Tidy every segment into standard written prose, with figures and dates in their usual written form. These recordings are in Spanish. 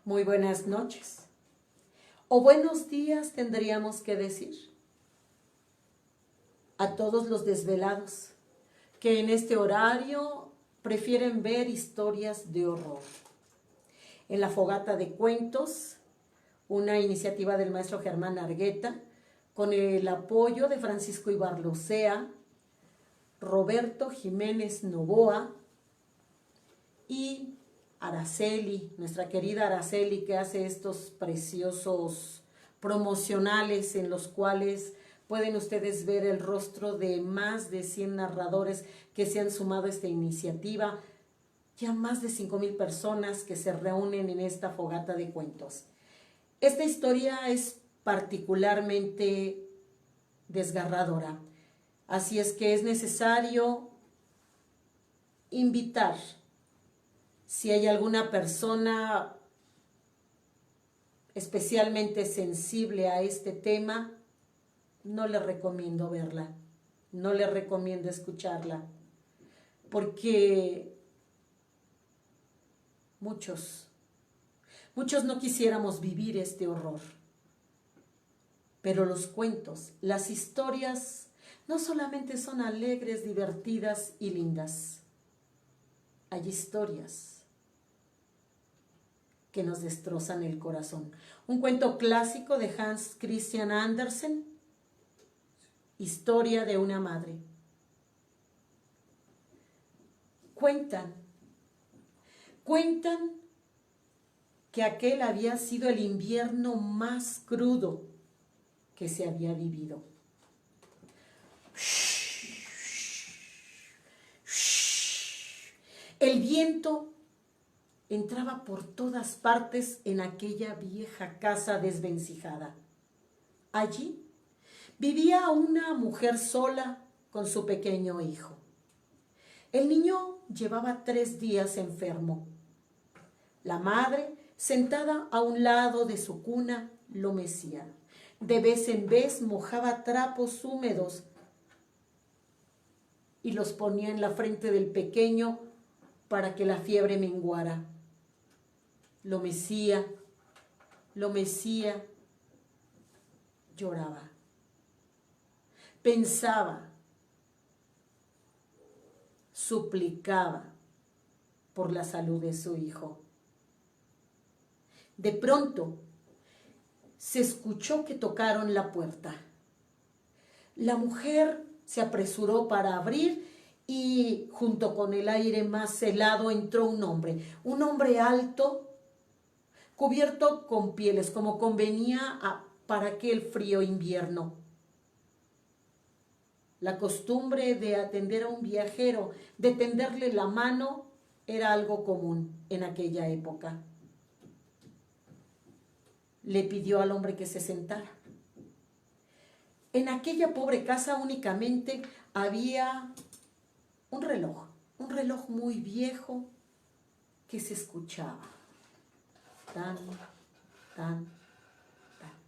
Muy buenas noches. O buenos días tendríamos que decir a todos los desvelados que en este horario prefieren ver historias de horror. En la Fogata de Cuentos, una iniciativa del maestro Germán Argueta, con el apoyo de Francisco Ibarlocea, Roberto Jiménez Novoa y Araceli, nuestra querida Araceli, que hace estos preciosos promocionales en los cuales pueden ustedes ver el rostro de más de 100 narradores que se han sumado a esta iniciativa, ya más de 5,000 personas que se reúnen en esta fogata de cuentos. Esta historia es particularmente desgarradora, así es que es necesario invitar. Si hay alguna persona especialmente sensible a este tema, no le recomiendo verla, no le recomiendo escucharla, porque muchos no quisiéramos vivir este horror. Pero los cuentos, las historias, no solamente son alegres, divertidas y lindas. Hay historias que nos destrozan el corazón. Un cuento clásico de Hans Christian Andersen, Historia de una madre. Cuentan que aquel había sido el invierno más crudo que se había vivido. El viento entraba por todas partes en aquella vieja casa desvencijada. Allí vivía una mujer sola con su pequeño hijo. El niño llevaba 3 días enfermo. La madre, sentada a un lado de su cuna, lo mecía. De vez en vez mojaba trapos húmedos y los ponía en la frente del pequeño para que la fiebre menguara. Lo mecía, lloraba. Pensaba, suplicaba por la salud de su hijo. De pronto, se escuchó que tocaron la puerta. La mujer se apresuró para abrir y junto con el aire más helado entró un hombre alto, cubierto con pieles, como convenía para aquel frío invierno. La costumbre de atender a un viajero, de tenderle la mano, era algo común en aquella época. Le pidió al hombre que se sentara. En aquella pobre casa únicamente había un reloj muy viejo que se escuchaba. Tan, tan, tan.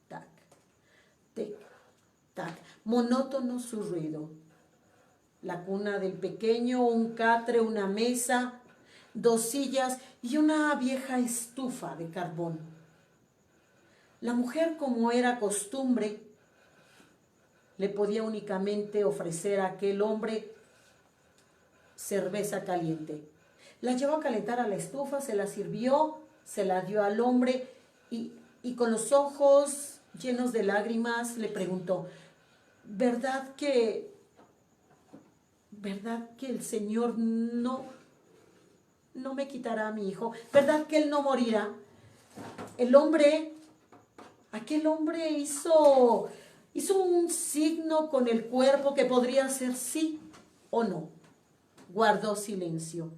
Tac, tic, tac. Monótono su ruido. La cuna del pequeño, un catre, una mesa, 2 sillas y una vieja estufa de carbón. La mujer, como era costumbre, le podía únicamente ofrecer a aquel hombre cerveza caliente. La llevó a calentar a la estufa, se la sirvió, se la dio al hombre y con los ojos llenos de lágrimas le preguntó: ¿verdad que el Señor no me quitará a mi hijo? ¿Verdad que él no morirá? Aquel hombre hizo un signo con el cuerpo que podría ser sí o no. Guardó silencio.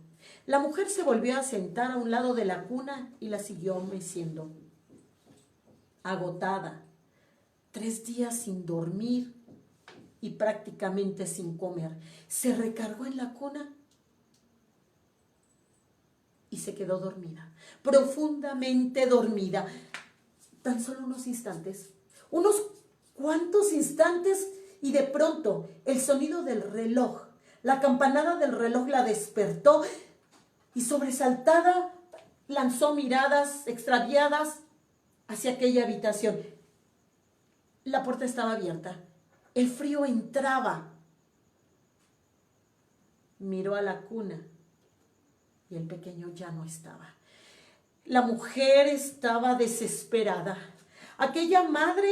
La mujer se volvió a sentar a un lado de la cuna y la siguió meciendo. Agotada, 3 días sin dormir y prácticamente sin comer, se recargó en la cuna y se quedó dormida, profundamente dormida. Tan solo unos instantes, unos cuantos instantes, y de pronto el sonido del reloj, la campanada del reloj la despertó y sobresaltada lanzó miradas extraviadas hacia aquella habitación. La puerta estaba abierta. El frío entraba. Miró a la cuna y el pequeño ya no estaba. La mujer estaba desesperada. Aquella madre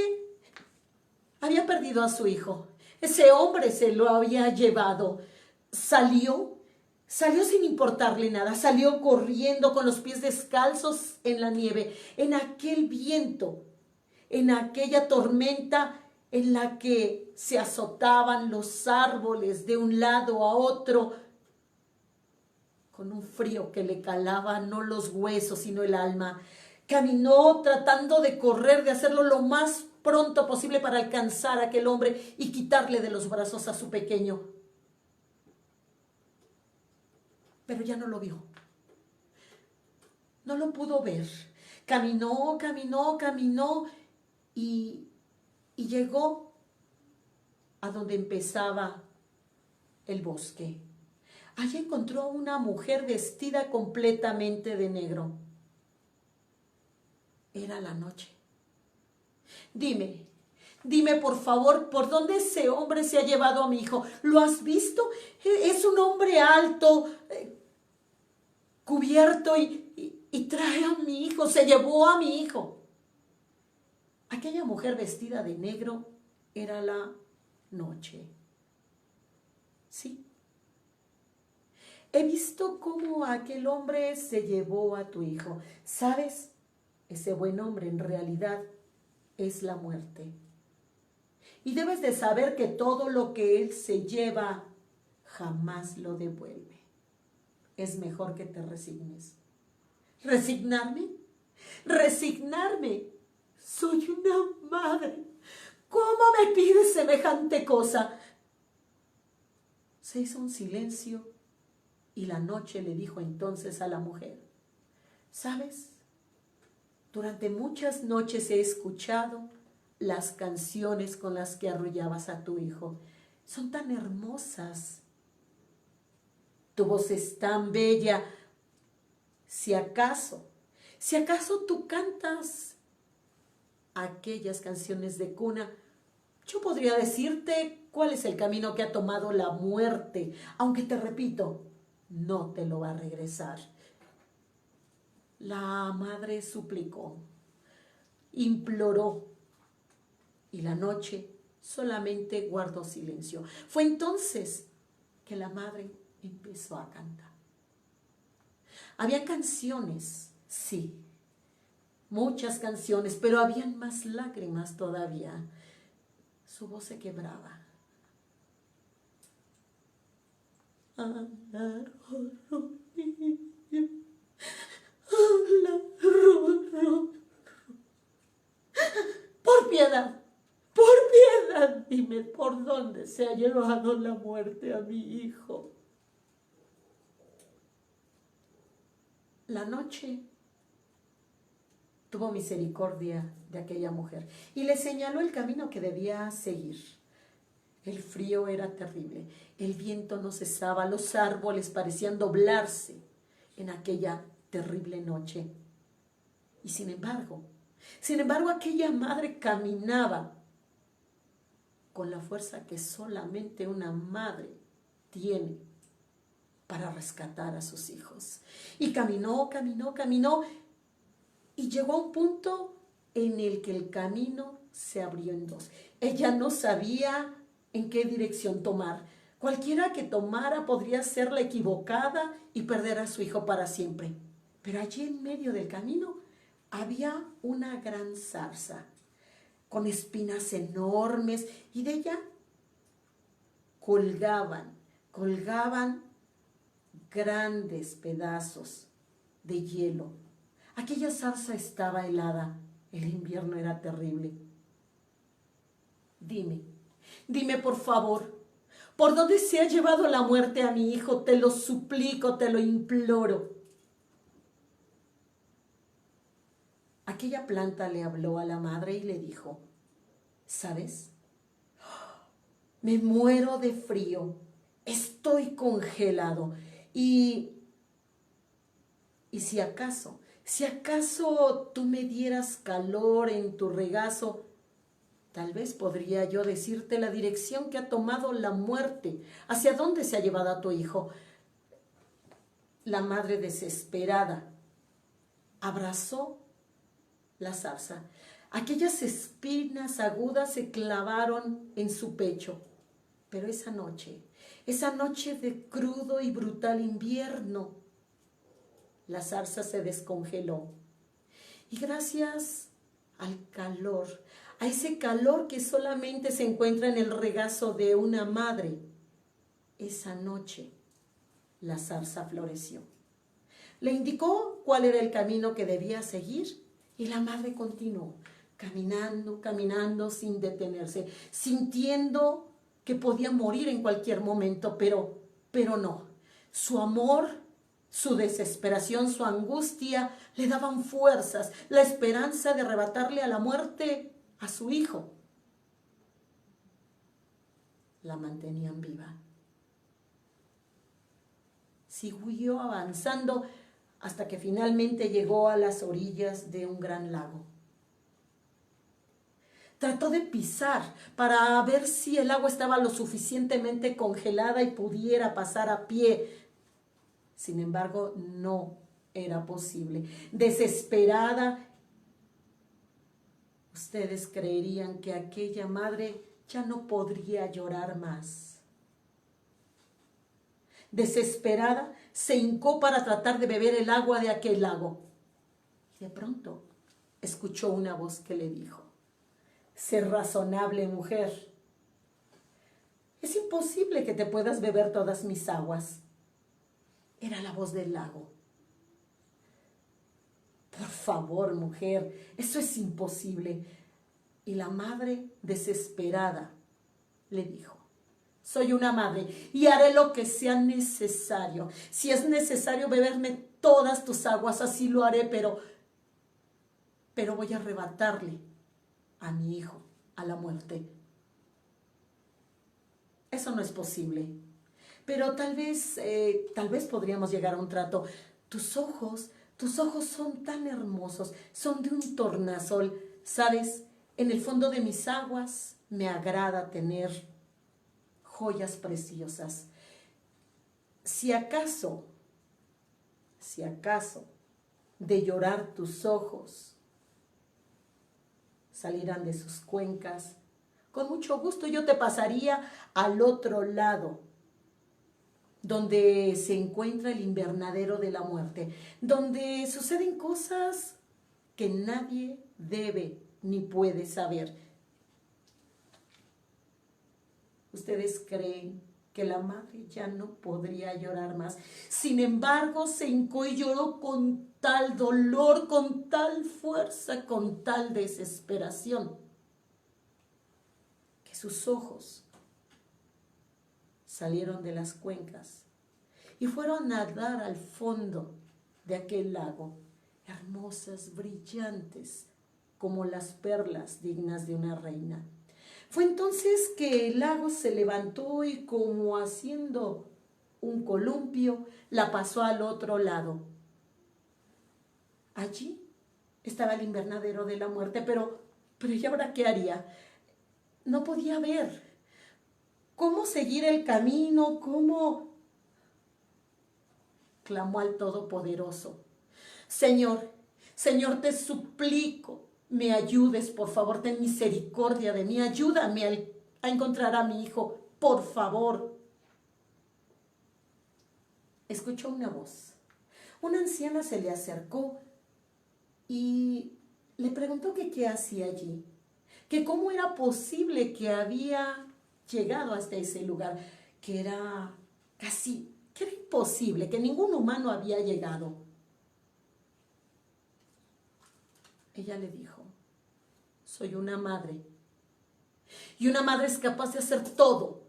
había perdido a su hijo. Ese hombre se lo había llevado. Salió sin importarle nada. Salió corriendo con los pies descalzos en la nieve, en aquel viento, en aquella tormenta en la que se azotaban los árboles de un lado a otro, con un frío que le calaba no los huesos, sino el alma. Caminó tratando de correr, de hacerlo lo más pronto posible para alcanzar a aquel hombre y quitarle de los brazos a su pequeño. Pero ya no lo vio. No lo pudo ver. Caminó y llegó a donde empezaba el bosque. Allí encontró a una mujer vestida completamente de negro. Era la noche. Dime por favor, ¿por dónde ese hombre se ha llevado a mi hijo? ¿Lo has visto? Es un hombre alto, cubierto y trae a mi hijo, se llevó a mi hijo. Aquella mujer vestida de negro era la noche. Sí. He visto cómo aquel hombre se llevó a tu hijo. ¿Sabes? Ese buen hombre en realidad es la muerte. Y debes de saber que todo lo que él se lleva jamás lo devuelve. Es mejor que te resignes. ¿Resignarme? ¿Resignarme? Soy una madre. ¿Cómo me pides semejante cosa? Se hizo un silencio y la noche le dijo entonces a la mujer: ¿sabes? Durante muchas noches he escuchado las canciones con las que arrullabas a tu hijo. Son tan hermosas. Tu voz es tan bella. Si acaso tú cantas aquellas canciones de cuna, yo podría decirte cuál es el camino que ha tomado la muerte, aunque te repito, no te lo va a regresar. La madre suplicó, imploró, y la noche solamente guardó silencio. Fue entonces que la madre empezó a cantar. Había canciones, sí, muchas canciones, pero habían más lágrimas todavía. Su voz se quebraba. Por piedad, dime por dónde se ha llevado la muerte a mi hijo. La noche tuvo misericordia de aquella mujer y le señaló el camino que debía seguir. El frío era terrible, el viento no cesaba, los árboles parecían doblarse en aquella terrible noche. Y sin embargo, aquella madre caminaba con la fuerza que solamente una madre tiene para rescatar a sus hijos. Y caminó, y llegó a un punto en el que el camino se abrió en dos. Ella no sabía en qué dirección tomar. Cualquiera que tomara podría ser la equivocada y perder a su hijo para siempre. Pero allí en medio del camino había una gran zarza con espinas enormes y de ella colgaban grandes pedazos de hielo. Aquella zarza estaba helada, el invierno era terrible. Dime por favor, ¿por dónde se ha llevado la muerte a mi hijo? Te lo suplico, te lo imploro. Aquella planta le habló a la madre y le dijo: ¿sabes? Me muero de frío, estoy congelado y Y si acaso tú me dieras calor en tu regazo, tal vez podría yo decirte la dirección que ha tomado la muerte, hacia dónde se ha llevado a tu hijo. La madre, desesperada, abrazó la zarza. Aquellas espinas agudas se clavaron en su pecho. Pero esa noche de crudo y brutal invierno, la zarza se descongeló. Y gracias al calor, a ese calor que solamente se encuentra en el regazo de una madre, esa noche la zarza floreció. Le indicó cuál era el camino que debía seguir y la madre continuó, caminando, caminando sin detenerse, sintiendo que podía morir en cualquier momento, pero no. Su amor, su desesperación, su angustia le daban fuerzas, la esperanza de arrebatarle a la muerte a su hijo. La mantenían viva. Siguió avanzando hasta que finalmente llegó a las orillas de un gran lago. Trató de pisar para ver si el agua estaba lo suficientemente congelada y pudiera pasar a pie. Sin embargo, no era posible. Desesperada, ustedes creerían que aquella madre ya no podría llorar más. Desesperada, se hincó para tratar de beber el agua de aquel lago. Y de pronto escuchó una voz que le dijo: sé razonable, mujer. Es imposible que te puedas beber todas mis aguas. Era la voz del lago. Por favor, mujer, eso es imposible. Y la madre, desesperada, le dijo: soy una madre y haré lo que sea necesario. Si es necesario beberme todas tus aguas, así lo haré, pero voy a arrebatarle a mi hijo a la muerte. Eso no es posible. Pero tal vez podríamos llegar a un trato. Tus ojos son tan hermosos, son de un tornasol. ¿Sabes? En el fondo de mis aguas me agrada tener joyas preciosas. Si acaso de llorar tus ojos salieran de sus cuencas, con mucho gusto yo te pasaría al otro lado, donde se encuentra el invernadero de la muerte, donde suceden cosas que nadie debe ni puede saber. ¿Ustedes creen que la madre ya no podría llorar más? Sin embargo, se hincó y lloró con tal dolor, con tal fuerza, con tal desesperación, que sus ojos salieron de las cuencas y fueron a nadar al fondo de aquel lago, hermosas, brillantes, como las perlas dignas de una reina. Fue entonces que el lago se levantó y, como haciendo un columpio, la pasó al otro lado. Allí estaba el invernadero de la muerte, pero ¿y ahora qué haría? No podía ver cómo seguir el camino, cómo. Clamó al Todopoderoso: Señor, te suplico, me ayudes, por favor, ten misericordia de mí, ayúdame a encontrar a mi hijo, por favor. Escuchó una voz. Una anciana se le acercó y le preguntó que qué hacía allí, que cómo era posible que había llegado hasta ese lugar, que era imposible, que ningún humano había llegado. Ella le dijo: soy una madre, y una madre es capaz de hacer todo,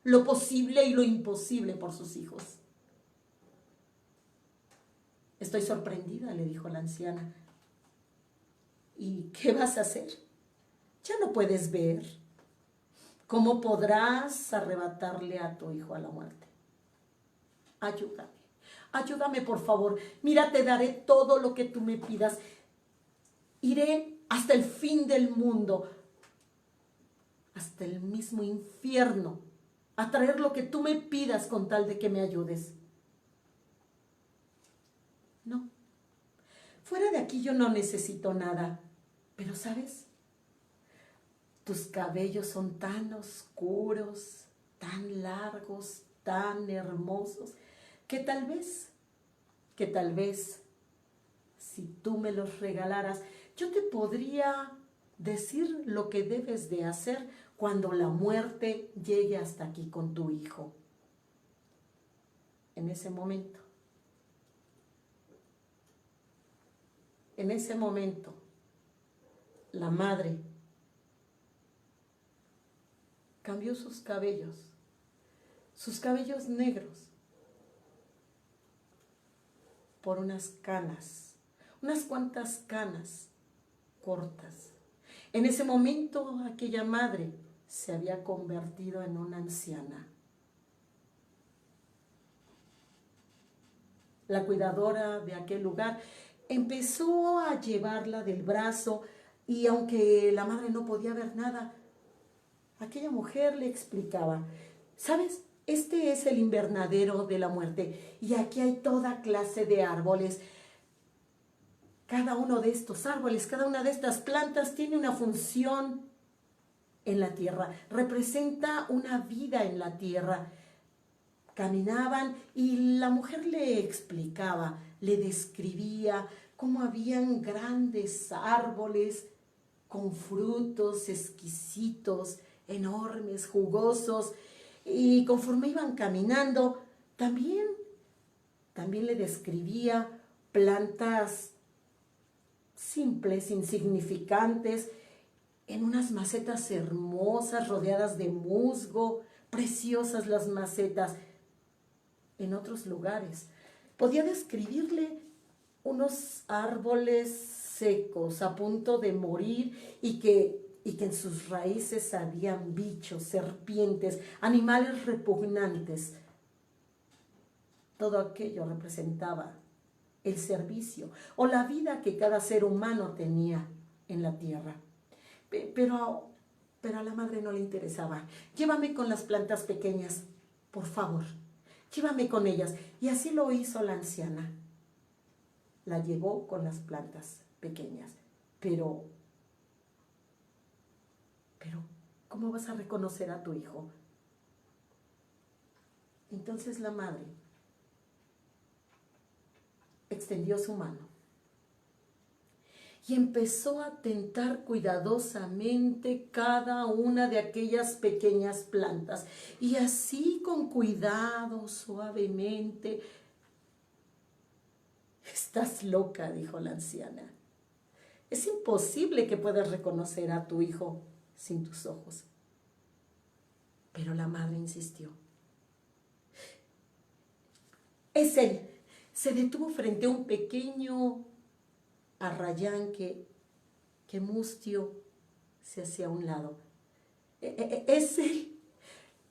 lo posible y lo imposible por sus hijos. Estoy sorprendida, le dijo la anciana. ¿Y qué vas a hacer? Ya no puedes ver. ¿Cómo podrás arrebatarle a tu hijo a la muerte? Ayúdame, Ayúdame, por favor. Mira, te daré todo lo que tú me pidas. Iré hasta el fin del mundo, hasta el mismo infierno, a traer lo que tú me pidas con tal de que me ayudes. No, fuera de aquí yo no necesito nada. Pero, ¿sabes? Tus cabellos son tan oscuros, tan largos, tan hermosos, que tal vez, si tú me los regalaras, yo te podría decir lo que debes de hacer cuando la muerte llegue hasta aquí con tu hijo. En ese momento, la madre cambió sus cabellos negros, por unas cuantas canas cortas. En ese momento, aquella madre se había convertido en una anciana. La cuidadora de aquel lugar empezó a llevarla del brazo y aunque la madre no podía ver nada, aquella mujer le explicaba: ¿sabes? Este es el invernadero de la muerte y aquí hay toda clase de árboles. Cada uno de estos árboles, cada una de estas plantas tiene una función en la tierra, representa una vida en la tierra. Caminaban y la mujer le explicaba, le describía cómo habían grandes árboles con frutos exquisitos, enormes, jugosos, y conforme iban caminando, también le describía plantas simples, insignificantes, en unas macetas hermosas, rodeadas de musgo, preciosas las macetas. En otros lugares podía describirle unos árboles secos a punto de morir y que en sus raíces habían bichos, serpientes, animales repugnantes. Todo aquello representaba el servicio o la vida que cada ser humano tenía en la tierra. Pero a la madre no le interesaba. Llévame con las plantas pequeñas, por favor. Llévame con ellas. Y así lo hizo la anciana. La llevó con las plantas pequeñas. Pero, ¿cómo vas a reconocer a tu hijo? Entonces la madre extendió su mano y empezó a tentar cuidadosamente cada una de aquellas pequeñas plantas. Y así, con cuidado, suavemente. «Estás loca», dijo la anciana. «Es imposible que puedas reconocer a tu hijo sin tus ojos». Pero la madre insistió. «Es él». Se detuvo frente a un pequeño arrayán que Mustio se hacía a un lado. «Es él».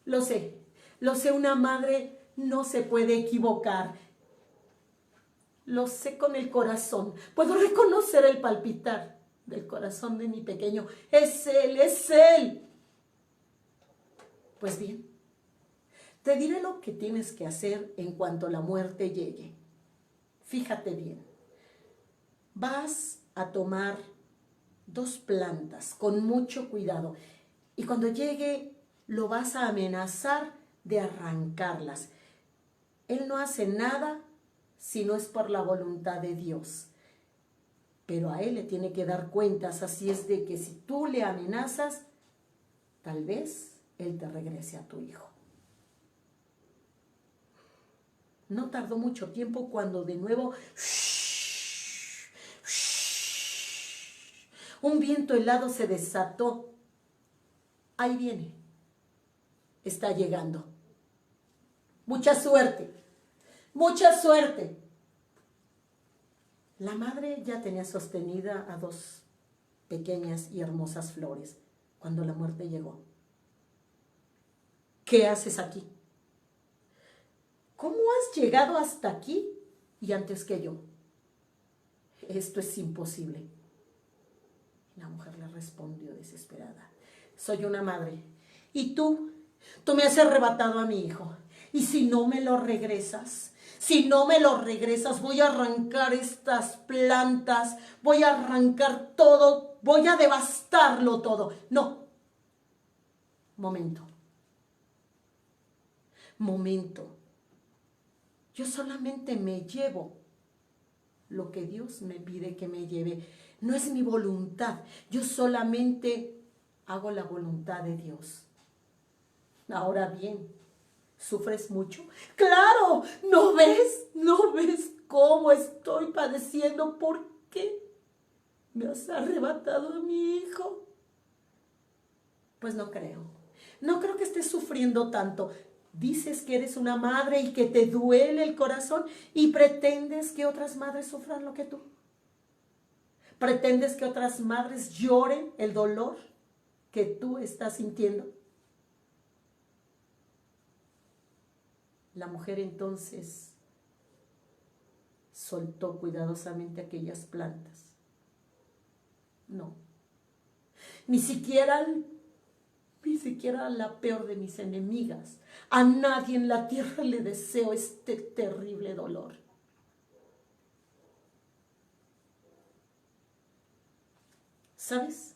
Lo sé, una madre no se puede equivocar. Lo sé con el corazón. Puedo reconocer el palpitar del corazón de mi pequeño. «Es él, es él». Pues bien, te diré lo que tienes que hacer en cuanto la muerte llegue. Fíjate bien. Vas a tomar 2 plantas con mucho cuidado y cuando llegue lo vas a amenazar de arrancarlas. Él no hace nada si no es por la voluntad de Dios, pero a él le tiene que dar cuentas, así es de que si tú le amenazas, tal vez él te regrese a tu hijo. No tardó mucho tiempo cuando de nuevo un viento helado se desató. Ahí viene. Está llegando. Mucha suerte. Mucha suerte. La madre ya tenía sostenida a 2 pequeñas y hermosas flores cuando la muerte llegó. «¿Qué haces aquí?». ¿cómo has llegado hasta aquí y antes que yo? Esto es imposible. La mujer le respondió desesperada: soy una madre, y tú me has arrebatado a mi hijo, y si no me lo regresas, voy a arrancar estas plantas, voy a arrancar todo, voy a devastarlo todo. No, momento, yo solamente me llevo lo que Dios me pide que me lleve. No es mi voluntad, yo solamente hago la voluntad de Dios. Ahora bien, ¿sufres mucho? Claro, ¿no ves cómo estoy padeciendo? ¿Por qué me has arrebatado a mi hijo? Pues no creo que estés sufriendo tanto. Dices que eres una madre y que te duele el corazón y pretendes que otras madres sufran lo que tú. ¿Pretendes que otras madres lloren el dolor que tú estás sintiendo? La mujer entonces soltó cuidadosamente aquellas plantas. No, ni siquiera a la peor de mis enemigas, a nadie en la tierra le deseo este terrible dolor. ¿Sabes?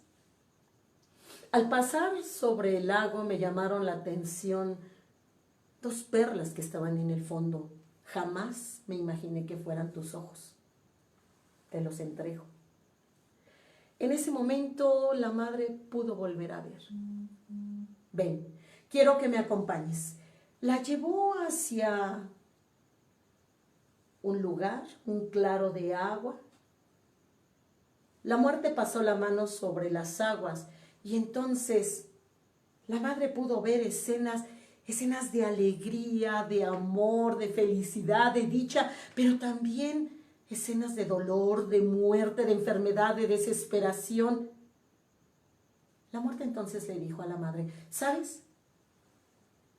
Al pasar sobre el lago me llamaron la atención dos perlas que estaban en el fondo. Jamás me imaginé que fueran tus ojos. Te los entrego. En ese momento la madre pudo volver a ver. Ven, quiero que me acompañes. La llevó hacia un lugar, un claro de agua. La muerte pasó la mano sobre las aguas y entonces la madre pudo ver escenas de alegría, de amor, de felicidad, de dicha, pero también escenas de dolor, de muerte, de enfermedad, de desesperación. La muerte entonces le dijo a la madre: ¿sabes?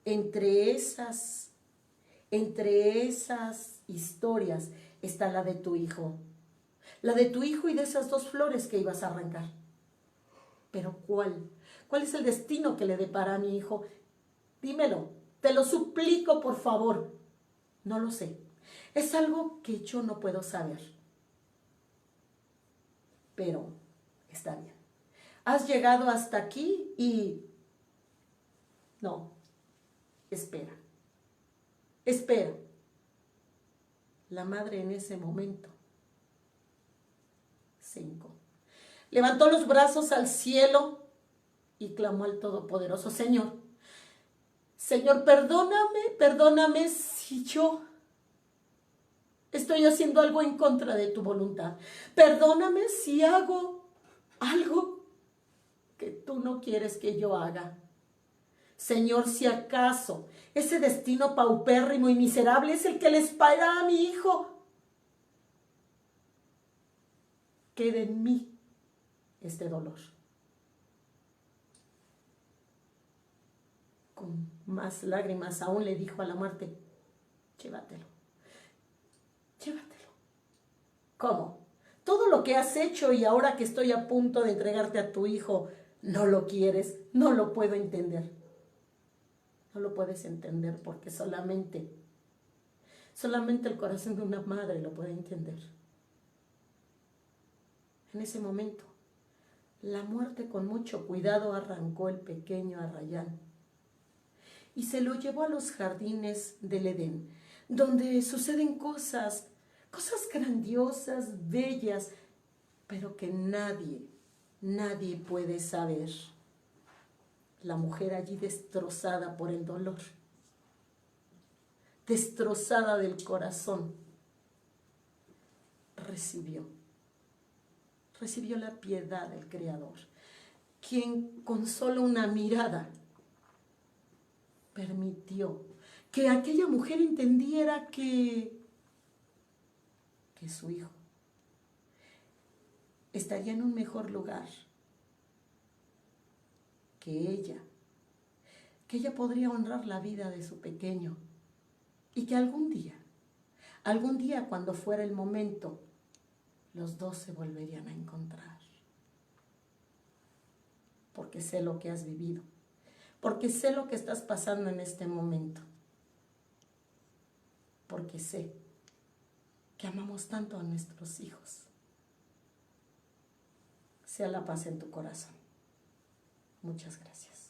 Entre esas historias está la de tu hijo. La de tu hijo y de esas dos flores que ibas a arrancar. Pero ¿cuál? ¿Cuál es el destino que le depara a mi hijo? Dímelo, te lo suplico, por favor. No lo sé. Es algo que yo no puedo saber. Pero está bien. Has llegado hasta aquí y... No, espera. La madre en ese momento se hincó. Levantó los brazos al cielo y clamó al Todopoderoso: Señor, perdóname si yo estoy haciendo algo en contra de tu voluntad. Perdóname si hago algo que tú no quieres que yo haga. Señor, si acaso ese destino paupérrimo y miserable es el que le espera a mi hijo, quede en mí este dolor. Con más lágrimas aún le dijo a la muerte: llévatelo. ¿Cómo? Todo lo que has hecho y ahora que estoy a punto de entregarte a tu hijo, no lo quieres, no lo puedo entender. No lo puedes entender porque solamente el corazón de una madre lo puede entender. En ese momento, la muerte con mucho cuidado arrancó el pequeño Arrayán y se lo llevó a los jardines del Edén, donde suceden cosas grandiosas, bellas, pero que nadie puede saber. La mujer allí destrozada por el dolor, destrozada del corazón, recibió la piedad del Creador, quien con solo una mirada permitió que aquella mujer entendiera que su hijo estaría en un mejor lugar, que ella podría honrar la vida de su pequeño Y que algún día cuando fuera el momento, los dos se volverían a encontrar. Porque sé lo que has vivido, porque sé lo que estás pasando en este momento, porque sé que amamos tanto a nuestros hijos. Sea la paz en tu corazón. Muchas gracias.